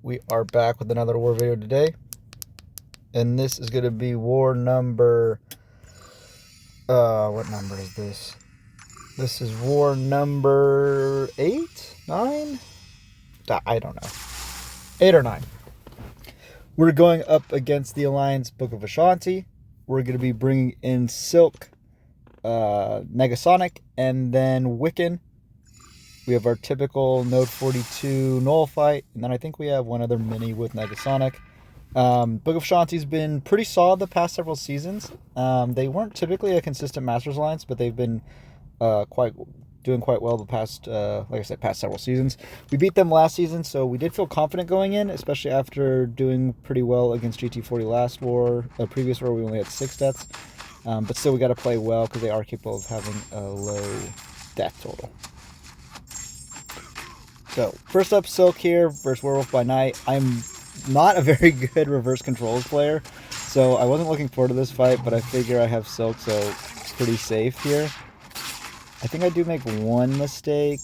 We are back with another war video today, and this is going to be war number, what number is this? This is war number 8, 9? I don't know. 8 or 9. We're going up against the Alliance Book of Ashanti. We're going to be bringing in Silk, Negasonic, and then Wiccan. We have our typical Node 42 Knull fight, and then I think we have one other mini with Negasonic. Book of Ashanti's been pretty solid the past several seasons. They weren't typically a consistent Masters Alliance, but they've been doing quite well the past, like I said, past several seasons. We beat them last season, so we did feel confident going in, especially after doing pretty well against GT40 last war. The previous war, we only had 6 deaths. But still, we got to play well because they are capable of having a low death total. So, first up, Silk here versus Werewolf by Night. I'm not a very good reverse controls player, so I wasn't looking forward to this fight, but I figure I have Silk, so it's pretty safe here. I think I do make one mistake.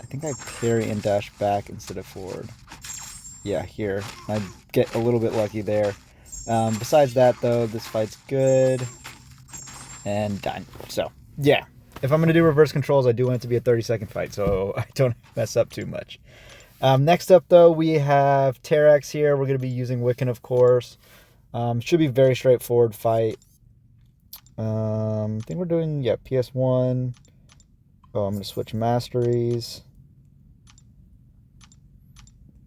I think I parry and dash back instead of forward. Yeah, here. I get a little bit lucky there. Besides that, though, this fight's good. And done. So, yeah. If I'm going to do reverse controls, I do want it to be a 30-second fight, so I don't mess up too much. Next up, though, we have Terrax here. We're going to be using Wiccan, of course. Should be a very straightforward fight. I think we're doing, yeah, PS1. Oh, I'm going to switch masteries.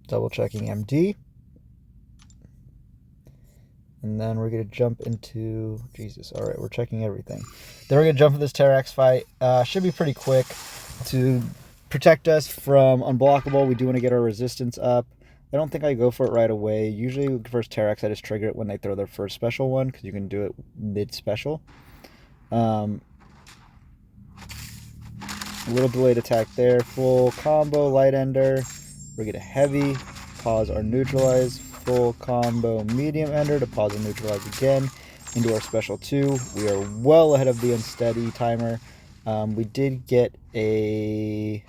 Double checking MD. And then we're going to jump into... Jesus, all right, we're checking everything. Then we're going to jump into this Terrax fight. Should be pretty quick to protect us from unblockable. We do want to get our resistance up. I don't think I go for it right away. Usually, first Terrax, I just trigger it when they throw their first special one, because you can do it mid-special. A little delayed attack there. Full combo, light ender. We're going to heavy, pause our neutralize. Full combo medium ender to pause and neutralize again into our special 2. We are well ahead of the unsteady timer. We did get a...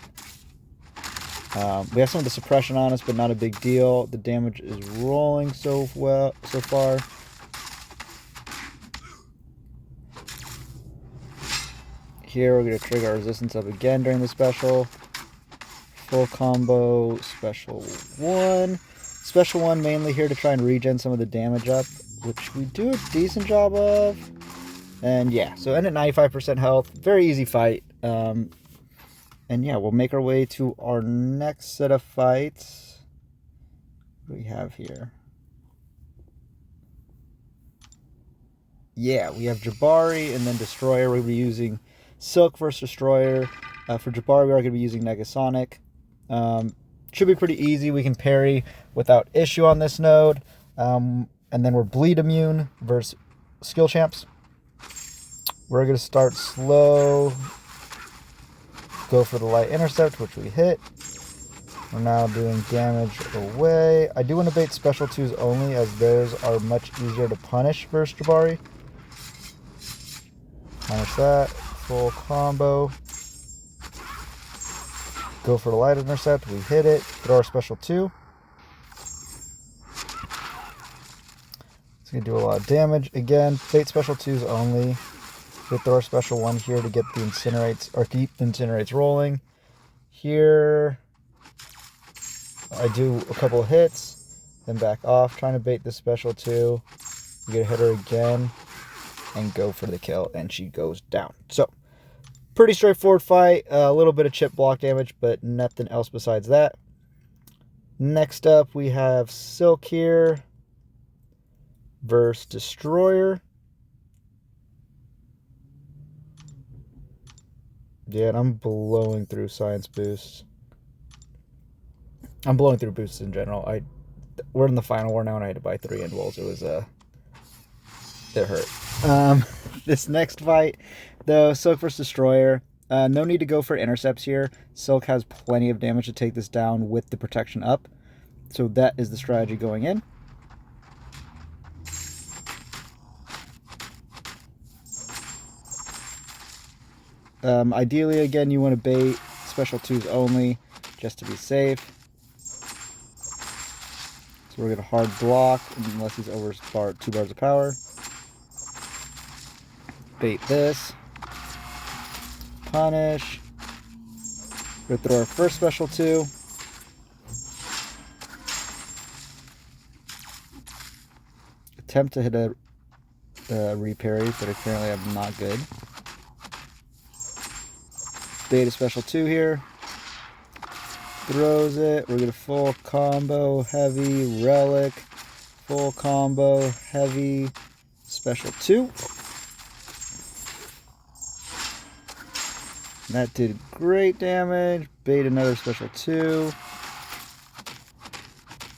we have some of the suppression on us, but not a big deal. The damage is rolling so far. Here we're going to trigger our resistance up again during the special. Full combo, special 1. Special 1 mainly here to try and regen some of the damage up, which we do a decent job of. And yeah, so end at 95% health. Very easy fight. And yeah, we'll make our way to our next set of fights. What do we have here? Yeah, we have Jabari and then Destroyer. We'll be using Silk versus Destroyer. For Jabari, we are going to be using Negasonic. Should be pretty easy. We can parry without issue on this node. And then we're bleed immune versus skill champs. We're going to start slow. Go for the light intercept, which we hit. We're now doing damage away. I do want to bait special 2s only, as those are much easier to punish versus Jabari. Punish that. Full combo. Go for the light intercept. We hit it. Throw our special 2. It's going to do a lot of damage. Again, fate special 2s only. We throw our special 1 here to get the incinerates, or keep the incinerates rolling. Here, I do a couple of hits, then back off, trying to bait the special 2. We get a hit her again, and go for the kill, and she goes down. So, pretty straightforward fight. A little bit of chip block damage, but nothing else besides that. Next up, we have Silk here versus Destroyer. Yeah, and I'm blowing through science boosts. I'm blowing through boosts in general. We're in the final war now, and I had to buy 3 end walls. It was it hurt. This next fight, though, Silk versus Destroyer. No need to go for intercepts here. Silk has plenty of damage to take this down with the protection up. So that is the strategy going in. Ideally, again, you want to bait special 2s only, just to be safe. So we're going to hard block unless he's over 2 bars of power. Bait this. Punish. We're going to throw our first special 2. Attempt to hit a reparry, but apparently I'm not good. Bait a special 2 here. Throws it. We're going to full combo, heavy, relic, full combo, heavy, special 2. That did great damage. Bait another special 2.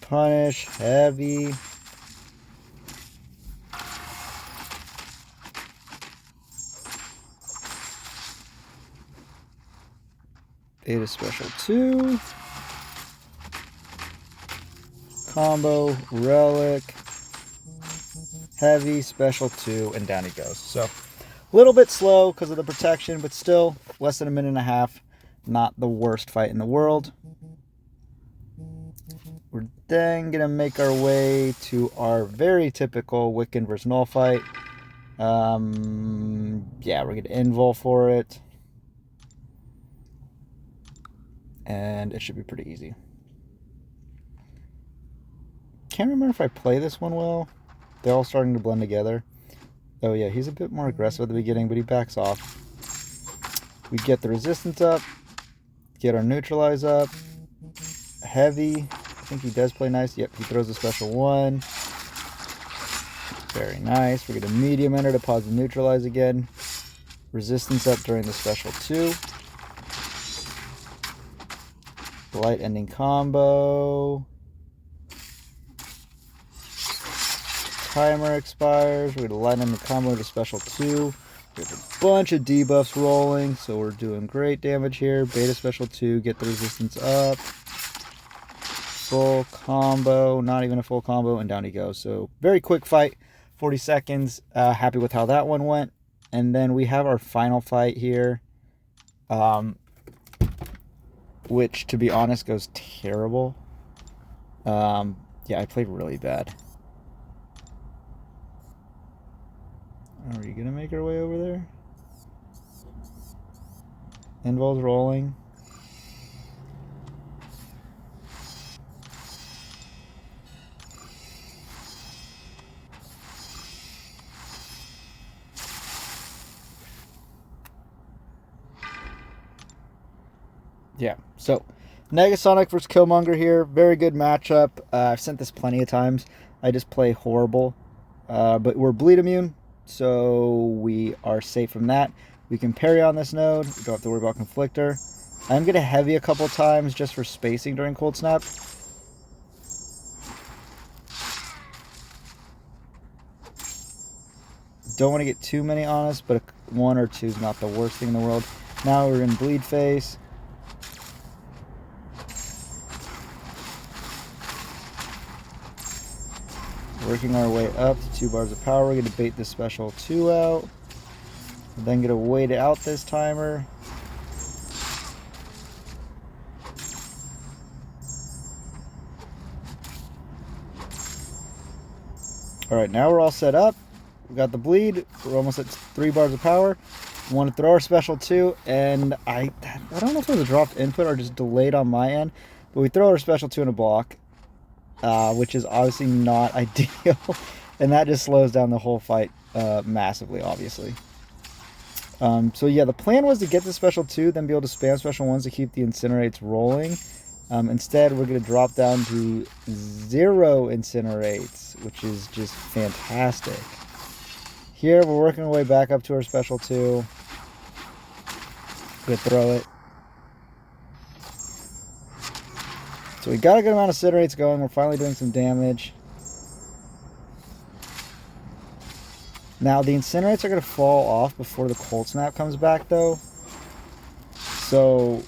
Punish, heavy. Bait a special 2. Combo, relic, heavy, special 2, and down he goes. So, a little bit slow because of the protection, but still less than a minute and a half. Not the worst fight in the world. We're then going to make our way to our very typical Wiccan versus Knull fight. Yeah, we're going to invul for it. And it should be pretty easy. Can't remember if I play this one well. They're all starting to blend together. Oh yeah, he's a bit more aggressive at the beginning, but he backs off. We get the resistance up. Get our neutralize up. Heavy. I think he does play nice. Yep, he throws a special 1. Very nice. We're going to medium enter to pause the neutralize again. Resistance up during the special 2. Light ending combo. Timer expires. We're going to light ending combo to special 2. We have a bunch of debuffs rolling, so we're doing great damage here. Beta special 2, get the resistance up. Full combo, not even a full combo, and down he goes. So very quick fight, 40 seconds. Happy with how that one went. And then we have our final fight here. Which, to be honest, goes terrible. Yeah, I played really bad. Are we going to make our way over there? Invul's rolling. Yeah, so Negasonic versus Killmonger here. Very good matchup. I've sent this plenty of times. I just play horrible. But we're bleed immune, so we are safe from that. We can parry on this node. We don't have to worry about Conflictor. I'm going to heavy a couple times just for spacing during Cold Snap. Don't want to get too many on us, but 1 or 2 is not the worst thing in the world. Now we're in bleed phase. Working our way up to 2 bars of power. We're going to bait this special 2 out. Then going to wait out this timer. Alright, now we're all set up. We got the bleed. We're almost at 3 bars of power. We want to throw our special 2, and I don't know if it was a dropped input or just delayed on my end, but we throw our special 2 in a block. Which is obviously not ideal, and that just slows down the whole fight massively, obviously. So yeah, the plan was to get the special 2, then be able to spam special 1s to keep the incinerates rolling. Instead, we're going to drop down to 0 incinerates, which is just fantastic. Here, we're working our way back up to our special 2. Good throw it. So we got a good amount of incinerates going. We're finally doing some damage. Now, the incinerates are going to fall off before the cold snap comes back, though. So,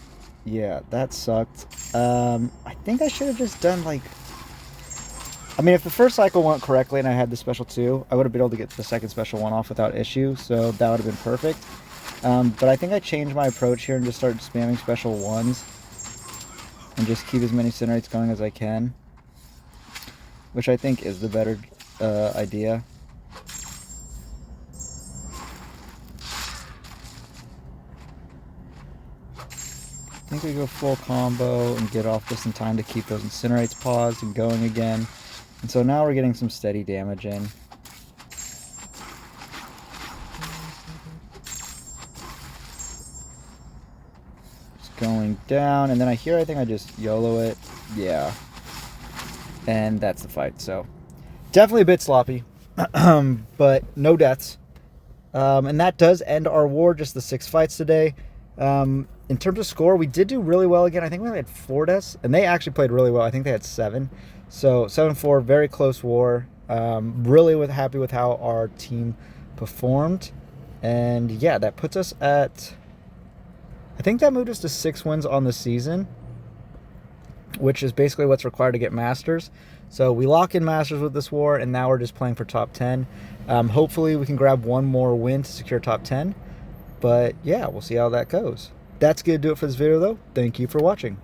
yeah, that sucked. I think I should have just done, like... I mean, if the first cycle went correctly and I had the special 2, I would have been able to get the second special 1 off without issue, so that would have been perfect. But I think I changed my approach here and just started spamming special 1s. And just keep as many incinerates going as I can. which I think is the better idea. I think we go full combo and get off just in time to keep those Incinerates paused and going again. And so now we're getting some steady damage in. Just going down, and then I think I just YOLO it. Yeah. And that's the fight. So definitely a bit sloppy, but no deaths. And that does end our war, just the 6 fights today. In terms of score, we did do really well again. I think we only had 4 deaths, and they actually played really well. I think they had 7. So 7-4, very close war. Really happy with how our team performed. And yeah, that puts us at, I think that moved us to 6 wins on the season, which is basically what's required to get Masters. So we lock in Masters with this war, and now we're just playing for top 10. Hopefully we can grab one more win to secure top 10. But yeah, we'll see how that goes. That's going to do it for this video, though. Thank you for watching.